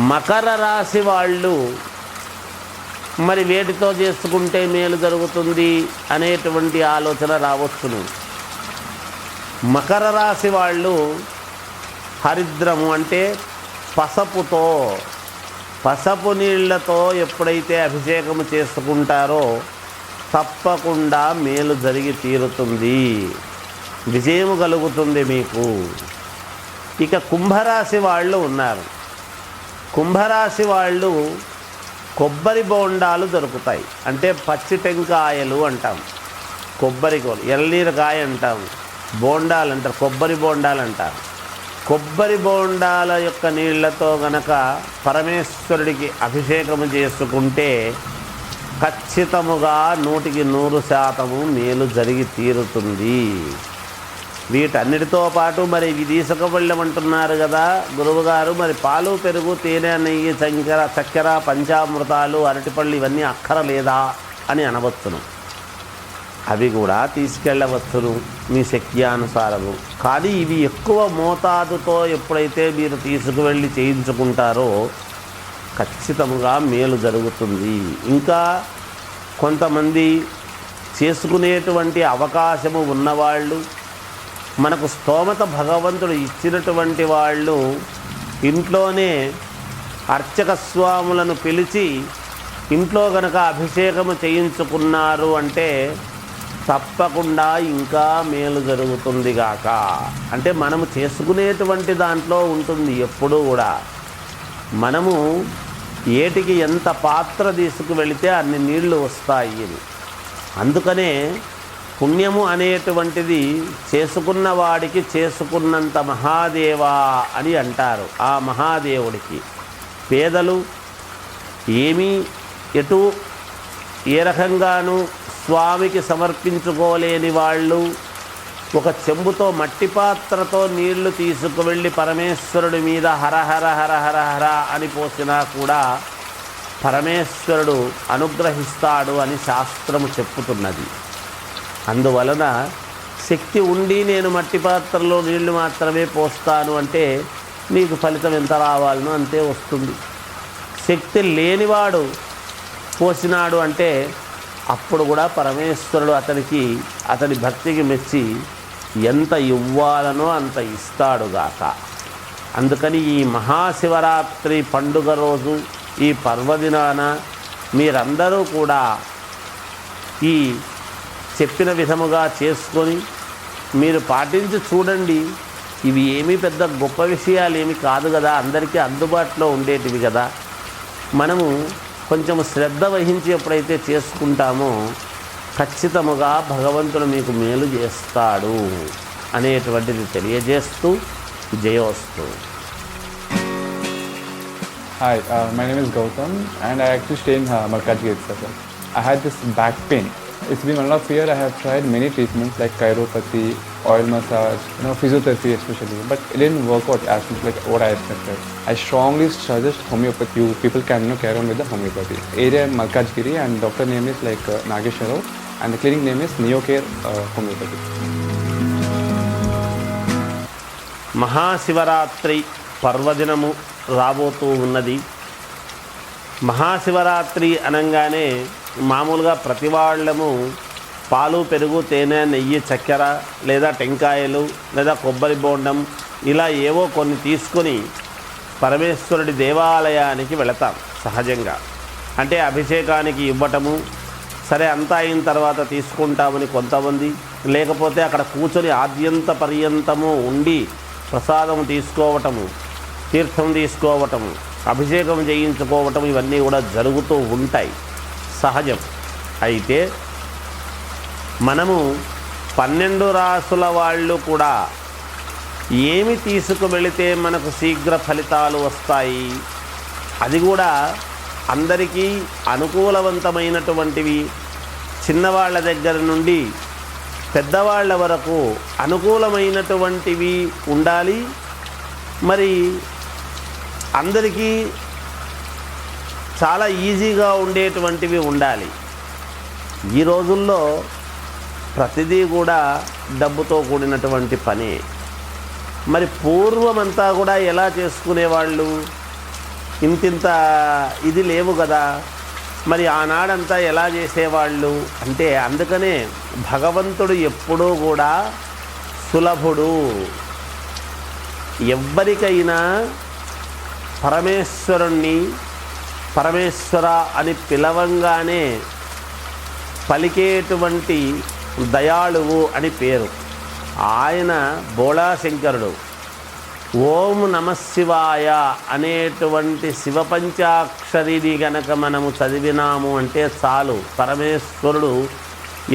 మకర రాశి వాళ్ళు మరి వేటితో చేసుకుంటే మేలు జరుగుతుంది అనేటువంటి ఆలోచన రావచ్చును. మకర రాశి వాళ్ళు హరిద్రము అంటే పసపు నీళ్లతో ఎప్పుడైతే అభిషేకము చేసుకుంటారో తప్పకుండా మేలు జరిగి తీరుతుంది, విజయము కలుగుతుంది మీకు. ఇక కుంభరాశి వాళ్ళు ఉన్నారు. కుంభరాశి వాళ్ళు కొబ్బరి బోండాలు దొరుకుతాయి. అంటే పచ్చి టెంకాయలు అంటాం, ఎల్నీరకాయ అంటాం, బోండాలు అంటారు, కొబ్బరి బోండాలు అంటారు. కొబ్బరి బోండాల యొక్క నీళ్లతో గనక పరమేశ్వరుడికి అభిషేకము చేసుకుంటే ఖచ్చితముగా 100% మేలు జరిగి తీరుతుంది. వీటన్నిటితో పాటు మరి ఇవి తీసుకువెళ్ళమంటున్నారు కదా గురువుగారు, మరి పాలు, పెరుగు, తేనె, నెయ్యి, చక్కెర, పంచామృతాలు, అరటిపళ్ళు ఇవన్నీ అక్కరలేదా అని అనవచ్చును. అవి కూడా తీసుకెళ్ళవచ్చును మీ శక్త్యానుసారము. కానీ ఇవి ఎక్కువ మోతాదుతో ఎప్పుడైతే మీరు తీసుకువెళ్ళి చేయించుకుంటారో ఖచ్చితంగా మేలు జరుగుతుంది. ఇంకా కొంతమంది చేసుకునేటువంటి అవకాశము ఉన్నవాళ్ళు, మనకు స్తోమత భగవంతుడు ఇచ్చినటువంటి వాళ్ళు ఇంట్లోనే అర్చక స్వాములను పిలిచి ఇంట్లో గనక అభిషేకము చేయించుకున్నారు అంటే తప్పకుండా ఇంకా మేలు జరుగుతుంది గాక. అంటే మనము చేసుకునేటువంటి దాంట్లో ఉంటుంది ఎప్పుడూ కూడా. మనము ఏటికి ఎంత పాత్ర తీసుకువెళితే అన్ని నీళ్లు వస్తాయి అని. అందుకనే పుణ్యము అనేటువంటిది చేసుకున్న వాడికి చేసుకున్నంత మహాదేవా అని అంటారు. ఆ మహాదేవుడికి పేదలు ఏమీ ఎటు ఏ రకంగానూ స్వామికి సమర్పించుకోలేని వాళ్ళు ఒక చెంబుతో మట్టి పాత్రతో నీళ్లు తీసుకువెళ్ళి పరమేశ్వరుడి మీద హర హర హర హర హర అని పోసినా కూడా పరమేశ్వరుడు అనుగ్రహిస్తాడు అని శాస్త్రము చెప్పుతున్నది. అందువలన శక్తి ఉండి నేను మట్టి పాత్రలో నీళ్లు మాత్రమే పోస్తాను అంటే నీకు ఫలితం ఎంత రావాలనో అంతే వస్తుంది. శక్తి లేనివాడు పోసినాడు అంటే అప్పుడు కూడా పరమేశ్వరుడు అతని భక్తికి మెచ్చి ఎంత ఇవ్వాలనో అంత ఇస్తాడుగాక. అందుకని ఈ మహాశివరాత్రి పండుగ రోజు, ఈ పర్వదినాన మీరందరూ కూడా ఈ చెప్పిన విధముగా చేసుకొని మీరు పాటించి చూడండి. ఇవి ఏమీ పెద్ద గొప్ప విషయాలు ఏమి కాదు కదా, అందరికీ అందుబాటులో ఉండేటివి కదా. మనము కొంచెం శ్రద్ధ వహించి ఎప్పుడైతే చేసుకుంటామో ఖచ్చితముగా భగవంతుడు మీకు మేలు చేస్తాడు అనేటువంటిది తెలియజేస్తూ జయోస్తు. Hi, my name is Gautam and I actually stay in Malkajgiri itself. I had this back pain. It's been 1.5 years. I have tried many treatments like chiropathy, oil massage, physiotherapy especially, but it didn't work out as much like what I expected. I strongly suggest homeopathy. You people can carry on with the homeopathy. Area Malkajgiri and doctor name is like Nageswar Rao and the clinic name is Neocare Homeopathy. Mahashivratri పర్వదినము రాబోతూ ఉన్నది. మహాశివరాత్రి అనగానే మామూలుగా ప్రతి వాళ్ళము పాలు, పెరుగు, తేనె, నెయ్యి, చక్కెర లేదా టెంకాయలు లేదా కొబ్బరి బోండం ఇలా ఏవో కొన్ని తీసుకొని పరమేశ్వరుడి దేవాలయానికి వెళతాం సహజంగా. అంటే అభిషేకానికి ఇవ్వటము, సరే అంతా అయిన తర్వాత తీసుకుంటామని కొంతమంది, లేకపోతే అక్కడ కూర్చొని ఆద్యంత పర్యంతము ఉండి ప్రసాదం తీసుకోవటము, తీర్థం తీసుకోవటము, అభిషేకం చేయించుకోవటం ఇవన్నీ కూడా జరుగుతూ ఉంటాయి, సహజం. అయితే మనము 12 రాసుల వాళ్ళు కూడా ఏమి తీసుకువెళితే మనకు శీఘ్ర ఫలితాలు వస్తాయి, అది కూడా అందరికీ అనుకూలవంతమైనటువంటివి, చిన్నవాళ్ళ దగ్గర నుండి పెద్దవాళ్ళ వరకు అనుకూలమైనటువంటివి ఉండాలి. మరి అందరికీ చాలా ఈజీగా ఉండేటువంటివి ఉండాలి. ఈ రోజుల్లో ప్రతిదీ కూడా డబ్బుతో కూడినటువంటి పని. మరి పూర్వమంతా కూడా ఎలా చేసుకునేవాళ్ళు? ఇంతింత ఇది లేవు కదా, మరి ఆనాడంతా ఎలా చేసేవాళ్ళు అంటే, అందుకనే భగవంతుడు ఎప్పుడూ కూడా సులభుడు. ఎవ్వరికైనా పరమేశ్వరుణ్ణి పరమేశ్వర అని పిలవంగానే పలికేటువంటి దయాళువు అని పేరు. ఆయన బోళాశంకరుడు. ఓం నమశివాయ అనేటువంటి శివపంచాక్షరిని గనక మనము చదివినాము అంటే చాలు, పరమేశ్వరుడు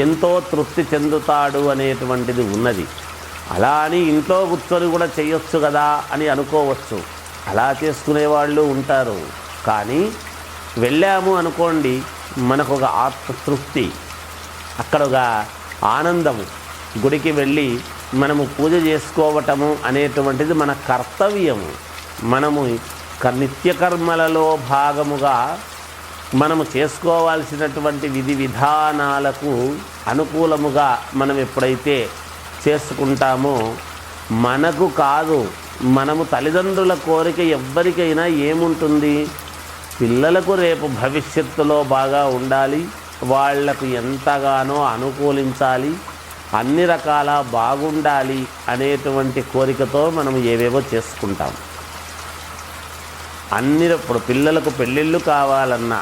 ఎంతో తృప్తి చెందుతాడు అనేటువంటిది ఉన్నది. అలా అని ఇంట్లో కూర్చొని కూడా చేయొచ్చు కదా అని అనుకోవచ్చు, అలా చేసుకునేవాళ్ళు ఉంటారు. కానీ వెళ్ళాము అనుకోండి, మనకు ఒక ఆత్మతృప్తి, అక్కడ ఒక ఆనందము. గుడికి వెళ్ళి మనము పూజ చేసుకోవటము అనేటువంటిది మన కర్తవ్యము. మనము నిత్యకర్మలలో భాగముగా మనము చేసుకోవాల్సినటువంటి విధి విధానాలకు అనుకూలముగా మనం ఎప్పుడైతే చేసుకుంటామో, మనకు కాదు, మనము తల్లిదండ్రుల కోరిక ఎవ్వరికైనా ఏముంటుంది, పిల్లలకు రేపు భవిష్యత్తులో బాగా ఉండాలి, వాళ్లకు ఎంతగానో అనుకూలించాలి, అన్ని రకాల బాగుండాలి అనేటువంటి కోరికతో మనం ఏవేవో చేసుకుంటాం. ఇప్పుడు పిల్లలకు పెళ్ళిళ్ళు కావాలన్నా,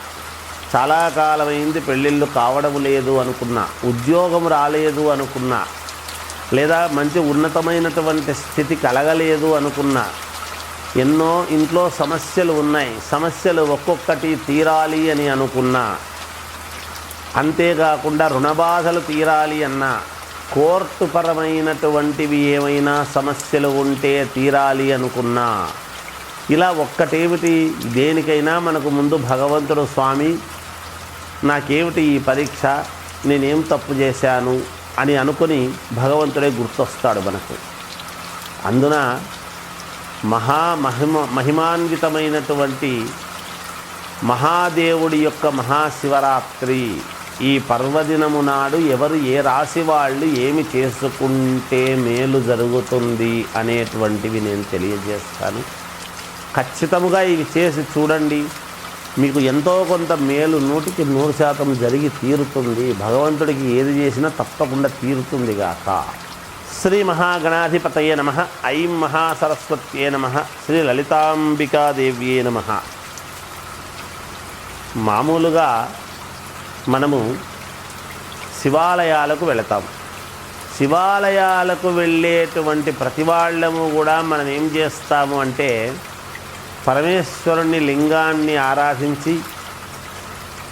చాలా కాలమైంది పెళ్ళిళ్ళు కావడం లేదు అనుకున్నా, ఉద్యోగం రాలేదు అనుకున్నా, లేదా మంచి ఉన్నతమైనటువంటి స్థితి కలగలేదు అనుకున్నా, ఎన్నో ఇంట్లో సమస్యలు ఉన్నాయి, సమస్యలు ఒక్కొక్కటి తీరాలి అని అనుకున్నా, అంతేకాకుండా రుణబాధలు తీరాలి అన్నా, కోర్టు పరమైనటువంటివి ఏమైనా సమస్యలు ఉంటే తీరాలి అనుకున్నా, ఇలా ఒక్కటేమిటి, దేనికైనా మనకు ముందు భగవంతుడు స్వామి నాకేమిటి ఈ పరీక్ష, నేనేం తప్పు చేశాను అని అనుకుని భగవంతుడే గుర్తొస్తాడు మనకు. అందున మహిమాన్వితమైనటువంటి మహాదేవుడి యొక్క మహాశివరాత్రి ఈ పర్వదినము నాడు ఎవరు ఏ రాశి వాళ్ళు ఏమి చేసుకుంటే మేలు జరుగుతుంది అనేటువంటివి నేను తెలియజేస్తాను. ఖచ్చితముగా ఇవి చేసి చూడండి, మీకు ఎంతో కొంత మేలు 100% జరిగి తీరుతుంది. భగవంతుడికి ఏది చేసినా తప్పకుండా తీరుతుంది గాక. శ్రీ మహాగణాధిపతయే నమః. ఐం మహాసరస్వత్యే నమః. శ్రీ లలితాంబికాదేవ్యే నమః. మామూలుగా మనము శివాలయాలకు వెళతాం. శివాలయాలకు వెళ్ళేటువంటి ప్రతి వాళ్ళము కూడా మనం ఏం చేస్తాము అంటే, పరమేశ్వరుని లింగాన్ని ఆరాధించి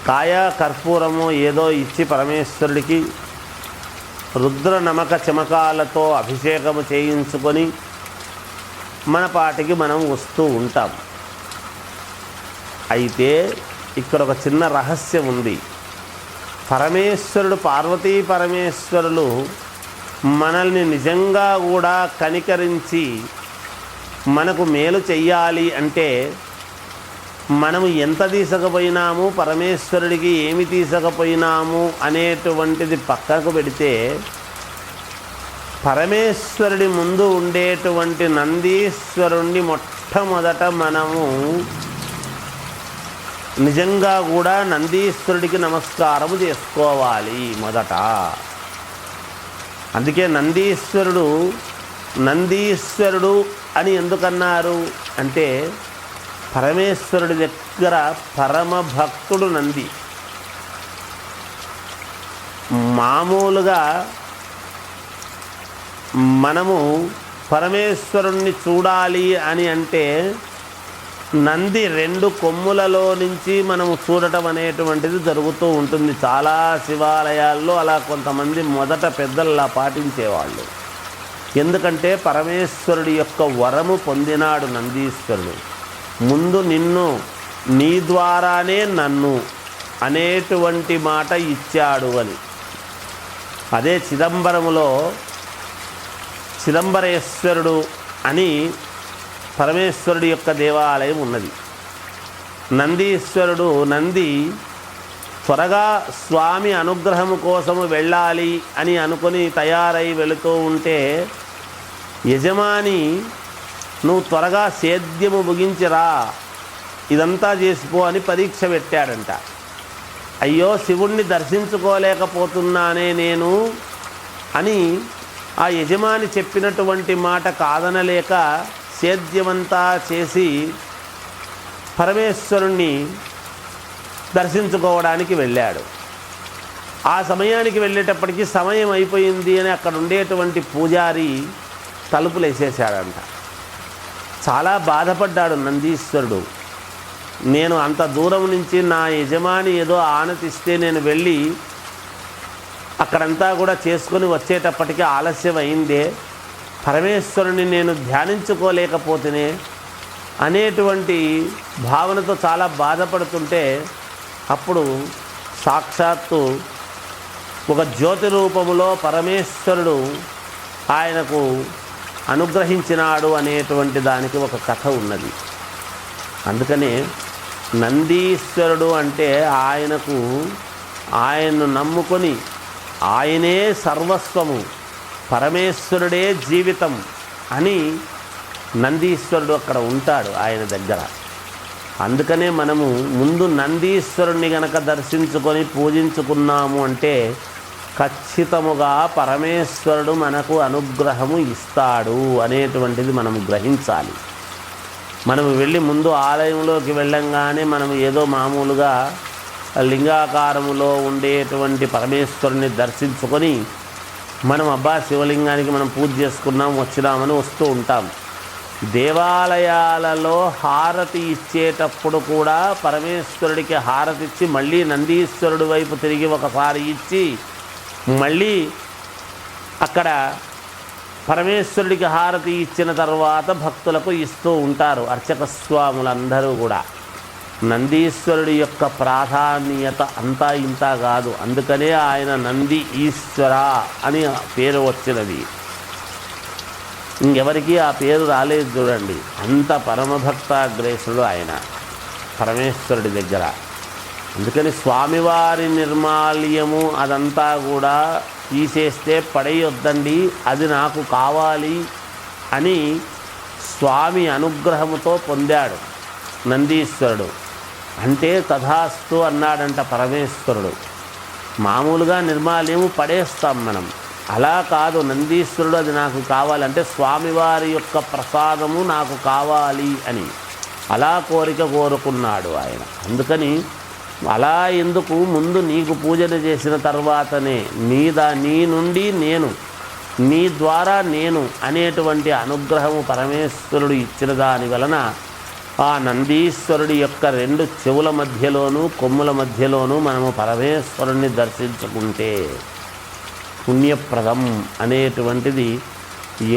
కాయ కర్పూరము ఏదో ఇచ్చి పరమేశ్వరుడికి రుద్ర నమక చమకాలతో అభిషేకము చేయించుకొని మన పాటికి మనం వస్తూ ఉంటాం. అయితే ఇక్కడ ఒక చిన్న రహస్యం ఉంది. పరమేశ్వరుడు, పార్వతీ పరమేశ్వరులు మనల్ని నిజంగా కూడా కనికరించి మనకు మేలు చెయ్యాలి అంటే, మనము ఎంత తీసుకుపోయినాము, పరమేశ్వరుడికి ఏమి తీసుకుపోయినాము అనేటువంటిది పక్కకు పెడితే, పరమేశ్వరుడి ముందు ఉండేటువంటి నందీశ్వరుణ్ణి మొట్టమొదట మనము నిజంగా కూడా నందీశ్వరుడికి నమస్కారము చేసుకోవాలి మొదట. అందుకే నందీశ్వరుడు అని ఎందుకన్నారు అంటే, పరమేశ్వరుడి దగ్గర పరమ భక్తుడు నంది. మామూలుగా మనము పరమేశ్వరుణ్ణి చూడాలి అని అంటే నంది 2 కొమ్ములలో నుంచి మనము చూడటం అనేటువంటిది జరుగుతూ ఉంటుంది. చాలా శివాలయాల్లో అలా కొంతమంది మొదట పెద్దల్లా పాటించేవాళ్ళు. ఎందుకంటే పరమేశ్వరుడి యొక్క వరము పొందినాడు నందీశ్వరుడు. ముందు నిన్ను, నీ ద్వారానే నన్ను అనేటువంటి మాట ఇచ్చాడు అని. అదే చిదంబరములో చిదంబరేశ్వరుడు అని పరమేశ్వరుడి యొక్క దేవాలయం ఉన్నది. నందీశ్వరుడు, నంది త్వరగా స్వామి అనుగ్రహము కోసము వెళ్ళాలి అని అనుకుని తయారై వెళుతూ ఉంటే, యజమాని నువ్వు త్వరగా సేద్యము ముగించిరా, ఇదంతా చేసిపో అని పరీక్ష పెట్టాడంట. అయ్యో శివుణ్ణి దర్శించుకోలేకపోతున్నానే నేను అని ఆ యజమాని చెప్పినటువంటి మాట కాదనలేక సేద్యమంతా చేసి పరమేశ్వరుణ్ణి దర్శించుకోవడానికి వెళ్ళాడు. ఆ సమయానికి వెళ్ళేటప్పటికి సమయం అయిపోయింది అని అక్కడ ఉండేటువంటి పూజారి తలుపులు వేసేసాడంట. చాలా బాధపడ్డాడు నందీశ్వరుడు. నేను అంత దూరం నుంచి నా యజమాని ఏదో ఆనతిస్తే నేను వెళ్ళి అక్కడంతా కూడా చేసుకొని వచ్చేటప్పటికి ఆలస్యం అయిందే, పరమేశ్వరుని నేను ధ్యానించుకోలేకపోతేనే అనేటువంటి భావనతో చాలా బాధపడుతుంటే అప్పుడు సాక్షాత్తు ఒక జ్యోతి రూపములో పరమేశ్వరుడు ఆయనకు అనుగ్రహించినాడు అనేటువంటి దానికి ఒక కథ ఉన్నది. అందుకనే నందీశ్వరుడు అంటే ఆయనను నమ్ముకొని ఆయనే సర్వస్వము, పరమేశ్వరుడే జీవితం అని నందీశ్వరుడు అక్కడ ఉంటాడు ఆయన దగ్గర. అందుకనే మనము ముందు నందీశ్వరుణ్ణి గనక దర్శించుకొని పూజించుకున్నాము అంటే ఖచ్చితముగా పరమేశ్వరుడు మనకు అనుగ్రహము ఇస్తాడు అనేటువంటిది మనం గ్రహించాలి. మనం వెళ్ళి ముందు ఆలయంలోకి వెళ్ళంగానే మనం ఏదో మామూలుగా లింగాకారములో ఉండేటువంటి పరమేశ్వరుని దర్శించుకొని మనం శివలింగానికి మనం పూజ చేసుకున్నాం వచ్చినామని వస్తూ ఉంటాం. దేవాలయాలలో హారతి ఇచ్చేటప్పుడు కూడా పరమేశ్వరుడికి హారతి ఇచ్చి మళ్ళీ నందీశ్వరుడి వైపు తిరిగి ఒకసారి ఇచ్చి మళ్ళీ అక్కడ పరమేశ్వరుడికి హారతి ఇచ్చిన తర్వాత భక్తులకు ఇస్తూ ఉంటారు అర్చక స్వాములందరూ కూడా. నందీశ్వరుడి యొక్క ప్రాధాన్యత అంతా ఇంత కాదు. అందుకనే ఆయన నంది ఈశ్వర అని పేరు వచ్చినది. ఇంకెవరికి ఆ పేరు రాలేదు చూడండి. అంత పరమభక్తాగ్రేసుడు ఆయన పరమేశ్వరుడి దగ్గర. అందుకని స్వామివారి నిర్మాల్యము అదంతా కూడా తీసేస్తే పడేయొద్దండి, అది నాకు కావాలి అని స్వామి అనుగ్రహముతో పొందాడు నందీశ్వరుడు. అంటే తథాస్తు అన్నాడంట పరమేశ్వరుడు. మామూలుగా నిర్మాల్యము పడేస్తాం మనం, అలా కాదు. నందీశ్వరుడు అది నాకు కావాలంటే స్వామివారి యొక్క ప్రసాదము నాకు కావాలి అని అలా కోరిక కోరుకున్నాడు ఆయన. అందుకని అలా ఎందుకు, ముందు నీకు పూజలు చేసిన తర్వాతనే నీ నుండి నేను, నీ ద్వారా నేను అనేటువంటి అనుగ్రహము పరమేశ్వరుడు ఇచ్చిన దాని వలన ఆ నందీశ్వరుడి యొక్క 2 చెవుల మధ్యలోనూ కొమ్ముల మధ్యలోనూ మనము పరమేశ్వరుణ్ణి దర్శించుకుంటే పుణ్యప్రదం అనేటువంటిది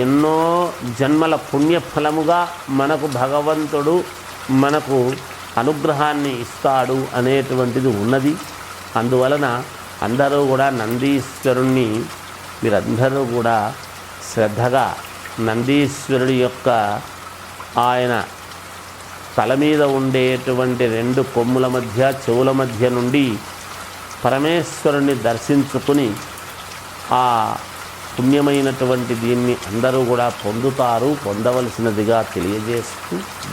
ఎన్నో జన్మల పుణ్యఫలముగా మనకు భగవంతుడు మనకు అనుగ్రహాన్ని ఇస్తాడు అనేటువంటిది ఉన్నది. అందువలన అందరూ కూడా నందీశ్వరుణ్ణి మీరందరూ కూడా శ్రద్ధగా నందీశ్వరుడి యొక్క ఆయన తల మీద ఉండేటువంటి 2 కొమ్ముల మధ్య చెవుల మధ్య నుండి పరమేశ్వరుణ్ణి దర్శించుకుని ఆ పుణ్యమైనటువంటి దీన్ని అందరూ కూడా పొందుతారు, పొందవలసినదిగా తెలియజేస్తూ